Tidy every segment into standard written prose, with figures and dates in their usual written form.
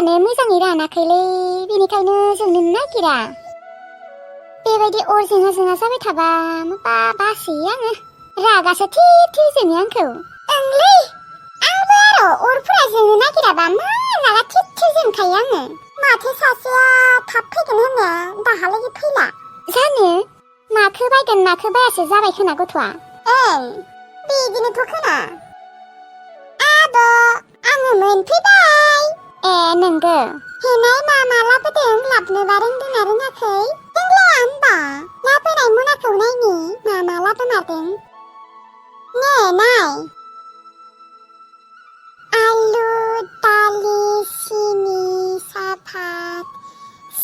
अरानो मोजाङै रानाखैलै बेनिखायनो जोंनो नागिरा बेबायदि अर जोङा जोङा जाबाय थाबा बासोयो आङो रागासो थिर जोङो आंखौ ओंलै आंबो अरफोरा जोंनो नागिराबा रागा थिर जोंखायो आङो माथो सासेया थाब फैगोन होननाया दाहालागि फैला जानो माखो बायगोन माखो बायासो जाबाय खोना गथ'आ ओं बिदिनोथ' खोना आब' आङो मोनफैबाय ए नंगौ हेनाय मा लाबोदों लाबनोबा रोंदोंना रोङाखै रोंलाया होनबा लाबोनाय मनाखौ नायनि मा लाबोमारदों नै नाय आलु दालि सिनि सापात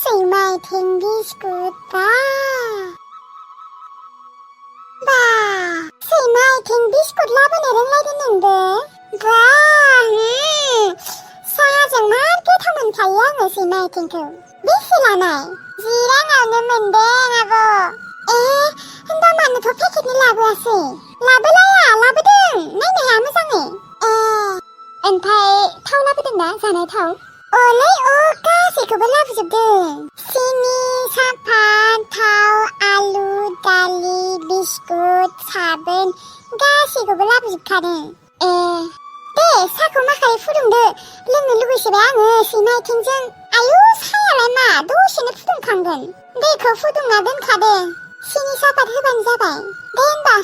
सैमाय थें बिस्कुट बा सैमाय थें बिस्कुट लाबोनो रोंलायदों नोंबो बा साहाजों मार गोथाव मोनखायो आङो सैमाय थेंखौ बेसे लानाय 10 राङावनो मोनदों आब' होनबा मानोथ' पेकेटनि लाबोआसै लाबोलाया लाबोदों नायनो हाया मोजाङै ओमफ्राय थाव लाबोदोंना जानाय थाव अलै गासैखौबो लाबोजोबदों सिनि सापात थाव आलु दालि बिस्कुट साबोन गासैखौबो लाबोजोबखादों दे साहाखौ माखायै फुदुंदो लोंनो लुबैसोबाय आङो सैमाय थेंजों आयु साहायालाय मा दसेनो फुदुंखांगोन दैखौ फुदुंना दोनखादे सिनि सापात होबानो जाबाय दे होनबा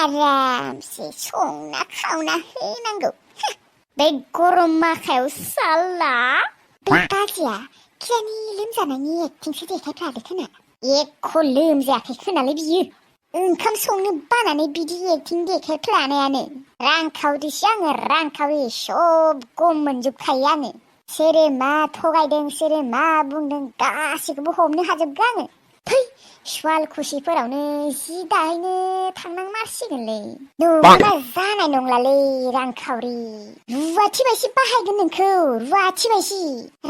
आरामसे संना खावना होनांगौ बे गरम माखायाव साला बे बाजिया खियानि लोमजानायनि एक्टिंसो देखायफ्लादो खोना एख' लोमजायाखै खोनालै बियो ओंखाम संनो बानानै बिदि एक्टिं देखायफ्लानायानो रांखावरिसो आङो रांखावरि सब गम मोनजोबखायो आङो सोरो मा थगायदों सोरो मा बुंदों गासैखौबो हमनो हाजोबगौ आङो फै सुवाल खुसिफोरावनो जि दाहैनो थांनांमारसिगोनलै नङाबा जानाय नंलालै रांखावरि रुवाथि बायसि बाहायगोन नोंखौ रुवाथि बायसि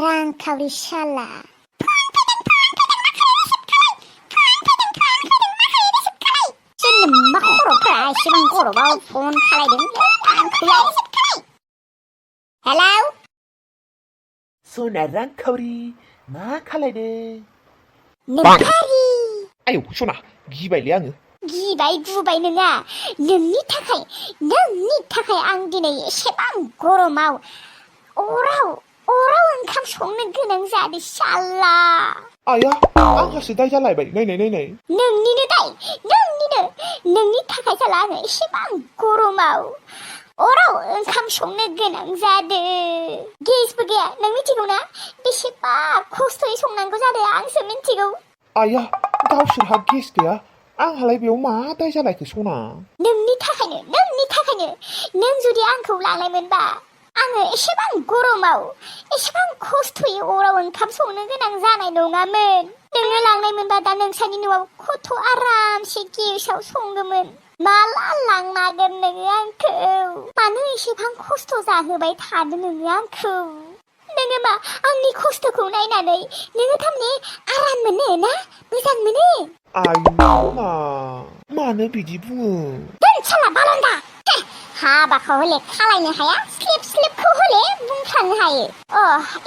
रांखावरि साला मा खर'फ्रा एसेबां गरमाव फन खालायदों आंखौलाय हेलौ सना रांखावरि मा खालायदों नोंखारि आयौ सना गिबायलै आङो गिबाय गुबाय नङा नोंनि थाखाय आं दिनै एसेबां गरमाव अराव ओंखाम संनो गोनां जादों साला आया आंहासो दाय जालायबाय नायनाय नोंनिनो दाय नोंनि थाखाय साला आङो एसेबां गरमाव अराव ओंखाम संनो गोनां जादों गेसबो गैया नों मिथिगौ ना बेसेबा खस्थ'यै संनांगौ जादों आंसो मिथिगौ आया गावसोरहा गेस गैया आंहालाय बेयाव मा दाय जालायखो सना नोंनि थाखायनो नों जुदि आंखौ लांनायमोनबा आङो एसेबां गरमाव एसेबां खस्थ'यै अराव ओंखाम संनो गोनां जानाय नङामोन नोङो लांनायमोनबा दा नोंसानि न'आव खथ' आरामसे गेसाव संगौमोन माला लांनागोन नोङो आंखौ मानो एसेबां खस्थ' जाहोबाय थादों नोङो आंखौ नोङो मा आंनि खस्थ'खौ नायनानै नोङो थारमाने आराम मोनो ना मोजां मोनो आयौ मानो बिदि बुङो दोन साला बालन्दा हाबाखौ हले खालायनो हाया स्लिपखौ हले बुंफ्लांनो हायो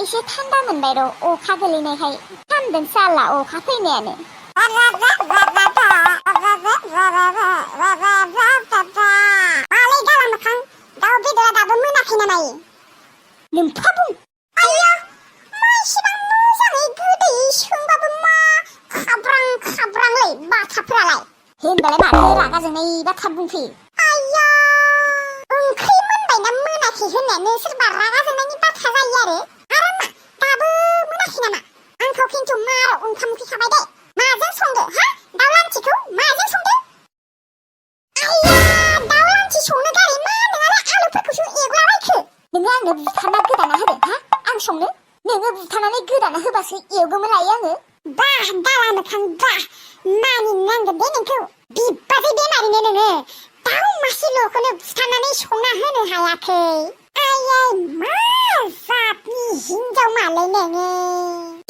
एसे थान्दा मोनबाय र' अखा गोलैनायखाय थांदों साला अखा फैनायानो आलै गाला मोखां दाउ बेदरा दाबो मोनाखै नामा नोमफा बुं आया मा इसेबां मोजाङै गोदै संबाबो मा खाब्रांलै बाथाफ्रालाय होनबालाय माथो रागा जोंनाय बाथ्रा बुंफैयो आया ओंख्रि मोनबाय ना मोनाखै होननायानो सोरबा रागा जोंनायनि बाथ्रा जायो आरो मा दाबो मोनाखै नामा आंखौ खिन्थु मार ओंखाम उखैखाबाय दे माजों संदो हा दाउ लांथिखौ माजों संदो आया दाउ लांथि संनो गारै मा नोंहालाय आलुफोरखौसो एवलाबायखो नोङो आंनो बुथारना गोदाना होदो हा आं संनो नोङो बुथारनानै गोदाना होबासो एवगौमोन लायो आङो बा दाला मोखां बा मानिनो नांगोन दे नोंखौ बिबाजै बेमारिनो नोङो दाउ मासेल'खौनो बुथारनानै संना होनो हायाखै आयै मा जातनि हिनजाव मालै नोङो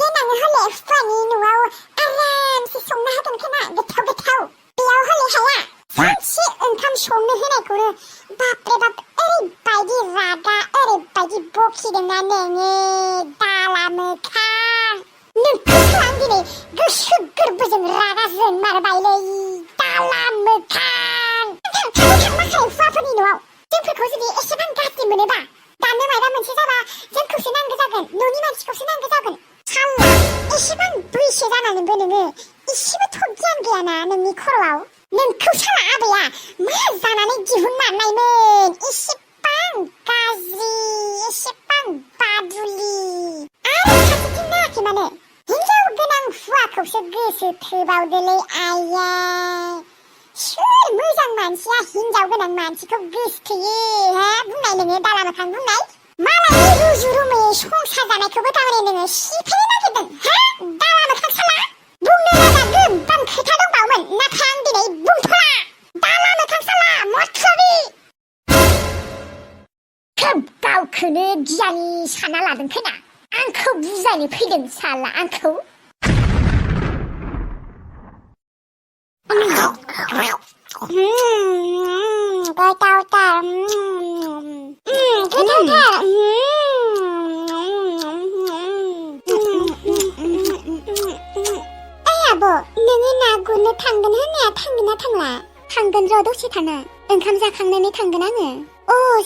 देनां हले हुवानि न'आव आरामसे संना होगोन खोना गोथाव गोथाव बेयाव हले हाया सानसे ओंखाम संनो होनायखौनो बापरे बाप ओरैबायदि रागा ओरैबायदि बखिदोंना नोङो दाला मोखां नोंखौ आं दिनै गोसो गोरबोजों रागा जोंमारबायलै दाला मोखां थांबाय माखासे हुवाफोरनि न'आव जोंफोरखौ जुदि एसेबां गाज्रि मोनोबा दानो मायबा मोनसे जाबा जोंखौसो नांगौ जागोन न'नि मानसिखौसो नांगौ जागोन साल्ला एसेबां बैसो जानानैबो नोङो एसेबोथ' गियान गैयाना नोंनि खर'आव नोंखौ साला आबैया मा जानानै दिहुनमारनायमोन एसेबां गाज्रि एसेबां बादुलि आरो फारसेथिं नायाखै मानो हिनजाव गोनां हुवाखौसो गोसो थोबावदोलै आइया सोर मोजां मानसिया हिनजाव गोनां मानसिखौ गोसोथोयो हा बुंनाय नोङो दाला मोखां बुंनाय मालायनि रुजु रुमुयै संसार जानायखौबो थारमाने नोङो सिफायनो नागिरदों हा दाला मोखां साला बुंनो लागा गोबां खोथा दंबावोमोन नाथाय आं दिनै बुंथ'ला दाला मोखां साला मथ्रबि खोब गावखौनो गियानि सानना लादों खोना आंखौ बुजायनो फैदों साला आंखौ गोथावथार गोथावथार आब' नोङो ना गुरनो थांगोन होननाया थांगोन ना थांला थांगोन र' दसे थाना ओंखाम जाखांनानै थांगोन आङो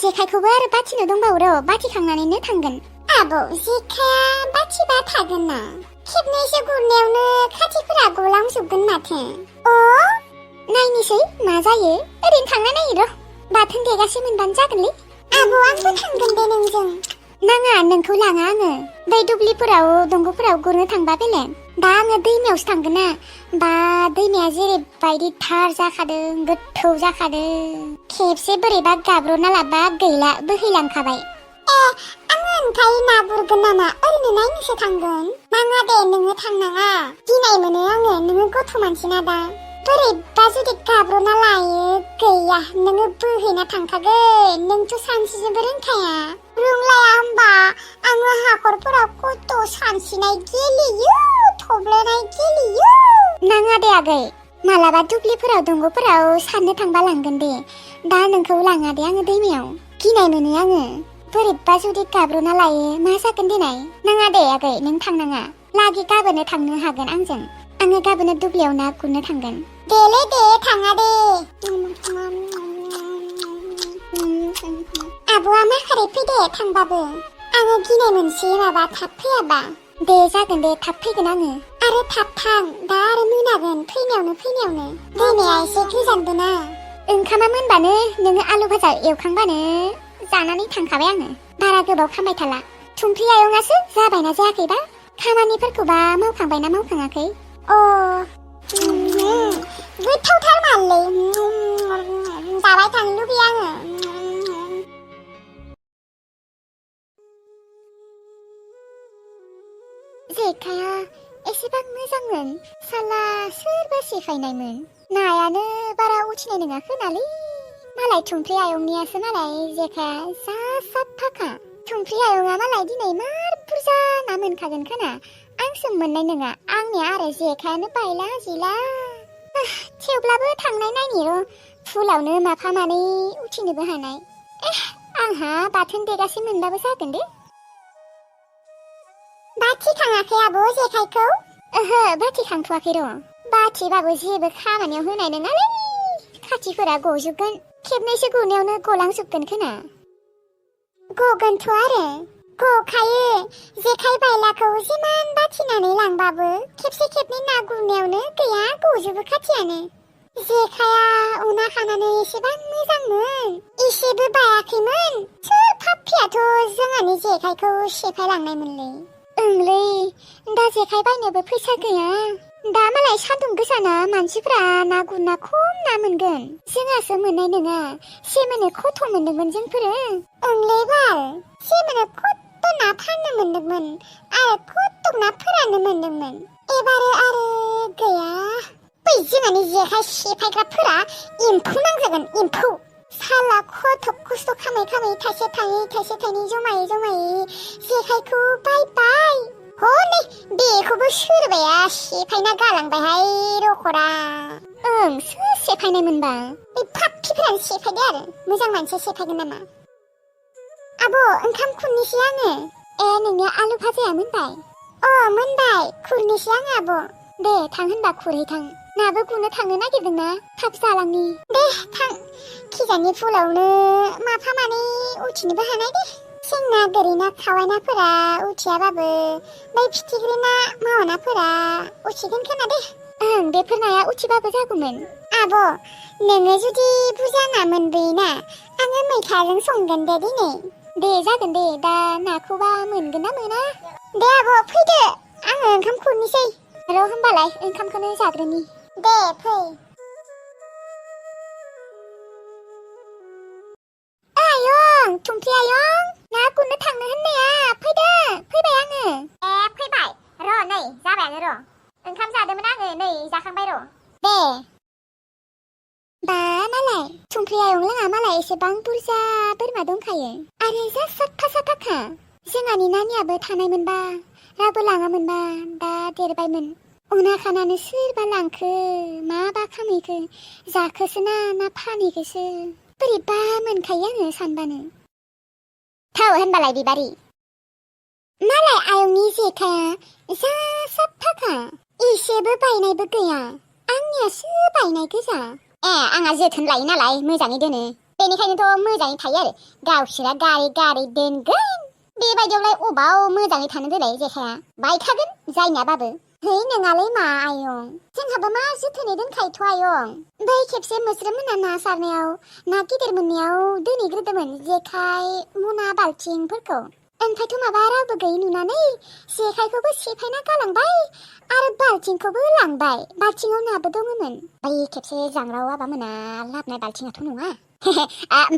जेखाइखौबो आरो बाथिनो दंबावो र' बाथिखांनानैनो थांगोन आब' जेखाया बाथिबा थागोन ना खेबनैसो गुरनायावनो खाथिफोरा गलांजोबगोन माथो नायनोसै मा जायो ओरैनो थांना नायो र' बाथोन देगासे मोनबानो जागोनलै आब' आंबो थांगोन दे नोंजों नाङा नोंखौ लाङा आङो बै दुब्लिफोराव दंग'फोराव गुरनो थांबा बेलेग दा आङो दैमायावसो थांगोन ना बा दैमाया जेरैबायदि थार जाखादों गोथौ जाखादों खेबसे बोरैबा गाब्र'ना लाबा गैला बोहैलांखाबाय आङो ओमफ्राय ना गुरगोन नामा ओरैनो नायनोसो थांगोन नाङा दे नोङो थांनाङा गिनाय मोनो आङो नोङो गथ' मानसिना दा बोरैबा जुदि गाब्र'ना लायो गैया नोङो बोहैना थांखागोन नोंथ' सानस्रिनोबो रोंखाया रोंलाया होमबा आङो हाखरफोराव खथ' सानस्रिनाय गेलेयो थब्लनाय गेलेयो नाङा दे आगै मालाबा दुब्लिफोराव दंग'फोराव सारनो थांबा लांगोन दे दा नोंखौ लाङा दे आङो दैमायाव गिनाय मोनो आङो बोरैबा जुदि गाब्र'ना लायो मा जागोन देनाय नाङा दे आगै नों थांनाङा लागि गाबोननो थांनो हागोन आंजों आङो गाबोननो दुब्लियाव ना गुरनो थांगोन देलै दे थाङा दे आब'आ माखारै फैदे थांबाबो आङो गिनाय मोनसे माबा थाब फैयाबा दे जागोन दे थाब फैगोन आङो आरो थाब थां दा आरो मोनागोन फैनायावनो दैमाया एसे गोजानबो ना ओंखामा मोनबानो नोङो आलु भाजा एवखांबानो जानानै थांखाबाय आङो बारा गोबाव खामबाय थाला थुमफ्रि आयंआसो जाबायना जायाखैबा खामानिफोरखौबा मावखांबायना मावखाङाखै गोथावथार माललै जाबाय थानो लुबैयो आङो जेखाया एसेबां मोजांमोन साला सोरबा सिफायनायमोन नायानो बारा उथिनाय नङा खोनालै मालाय थुमफ्रि आयंनियासो मालाय जेखाया जा साफाखा थुमफ्रि आयंआ मालाय दिनै मार बुरजा ना मोनखागोन खोना आंसो मोननाय नङा आंनिया आरो जेखायानो बायला जिला थेवब्लाबो थांनाय नायनि र' फुलावनो माफा मानै उथिनोबो हानाय आंहा बाथोन देगासे मोनबाबो जागोन दे बाथि खाङाखै आब' जेखाइखौ ओहो बाथि खांथ'वाखै र' बाथिबाबो जेबो खामानियाव होनाय नङालै खाथिफोरा गजोबगोन खेबनैसो गुरनायावनो गलांजोबगोन खोना गगोनथ' आरो गखायो जेखाइ बायलाखौ जिमान बाथिनानै लांबाबो खेबसे खेबनै ना गुरनायावनो गैया गजोबो खाथियानो जेखाया उना खानानै एसेबां मोजांमोन एसेबो बायाखैमोन सोर फाफ्लियाथ' जोंहानि जेखाइखौ सेफायलांनायमोनलै ओंलै दा जेखाइ बायनोबो फैसा गैया दा मालाय सान्दुं गोसाना मानसिफ्रा ना गुरना खम ना मोनगोन जोंहासो मोननाय नङा सेमोनो खथ' मोनदोंमोन जोंफोरो ओंलै बाल सेमोनो खथ' ना फाननो मोनदोंमोन आरो खथ' ना फोराननो मोनदोंमोन एबारो आरो गैया बै जोंहानि जेखाइ सेफायग्राफोरा एम्फौ नांजागोन एम्फौ साला खथ' खस्थ' खामै खामै थाइसे थाइनै जमायै जेखाइखौ बायबाय हनै बेखौबो सोरबाया सेफायना गालांबायहाय रखरा। सोर सेफायनायमोनबा? बे फाफ्लिफोरानो सेफायदो आरो मोजां मानसिया सेफायगोन नामा? आब' ओंखाम खुरनोसै आङो। नोंनिया आलु भाजाया मोनबाय? मोनबाय खुरनोसै आङो आब'। दे थां होनबा खुरहैथां। नाबो गुरनो थांनो नागिरदोंना थाब जालांनि। दे थां खिजानि फुलावनो माफा मानै उथिनोबो हानाय दे। सेंना गोरि ना खावाय नाफोरा उथियाबाबो बै फिथिख्रि ना मावा नाफोरा उथिगोन खोमा दे। बेफोर नाया उथिबाबो जागौमोन। आब' नोङो जुदि बुरजा ना मोनबोयोना आङो मैथाजों संगोन दे दिनै। दे जागोन दे दा नाखौबा मोनगोन ना मोना। दे आब' फैदो आङो ओंखाम खुरनोसै। र' होमबालाय ओंखामखौनो जाग्रोनि। दे फै। आयं थुमफ्रि आयं ना गुरनो थांनो होननाया फैदो। फैबाय आङो। फैबाय र' नै जाबायानो र'। ओंखाम जादोंमोन आङो नै जाखांबाय र'। दे बा मालाय थुमफ्रि आयं लोङा मालाय एसेबां बुरजा बोरमा दंखायो आरो जा साफा साफाखा। जोंहानि नानियाबो थानायमोनबा रावबो लाङामोनबा दा देरबायमोन। अना खानानो सोरबा लांखो माबा खामहैखो जाखोसो ना फानहैखोसो बोरैबा मोनखायो आङो सानबानो। थाव होनबालाय बिबारि मालाय आयंनि जेखाया जा साफाखा एसेबो बायनायबो गैया। आंनियासो बायनाय गोजा। आंहा जोथोन लायो नालाय मोजाङै दोनो बेनिखायनोथ' मोजाङै थायो आरो गावसोरा गारै गारै दोनगोन। बेबायदियावलाय अबाव मोजाङै थानो देलाय जेखाया बायखागोन जायनियाबाबो। है नोङालै मा आयं जोंहाबो मा जोथोनै दोनखायोथ' आयं। बै खेबसे मोस्रोम मोना ना सारनायाव ना गिदिर मोननायाव दोनहैग्रोदोंमोन जेखाइ मना बाल्थिंफोरखौ। ओमफ्रायथ' माबा रावबो गैयि नुनानै जेखाइखौबो सेफायना गालांबाय आरो बाल्थिंखौबो लांबाय। बाल्थिङाव नाबो दङमोन। बै खेबसे जांग्राव आबा मोना लाबोनाय बाल्थिङाथ' नङा।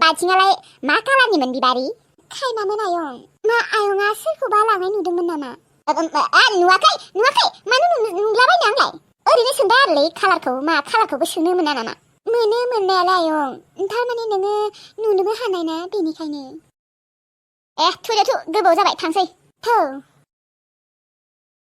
बाल्थिङालाय मा कालारनिमोन बिबारि? खायमामोन आयं। मा आयंआ सोरखौबा लांनाय नुदोंमोन नामा? नुवाखै मानो नुलाबायनो आंलाय ओरैनो सोंबाय आरोलै कालारखौबो सोंनो मोना नामा? मोनो मोननायालाय आयं थारमाने नोङो नुनोबो हानाय ना बेनिखायनो। थुदो गोबाव जाबाय थांसै। थौ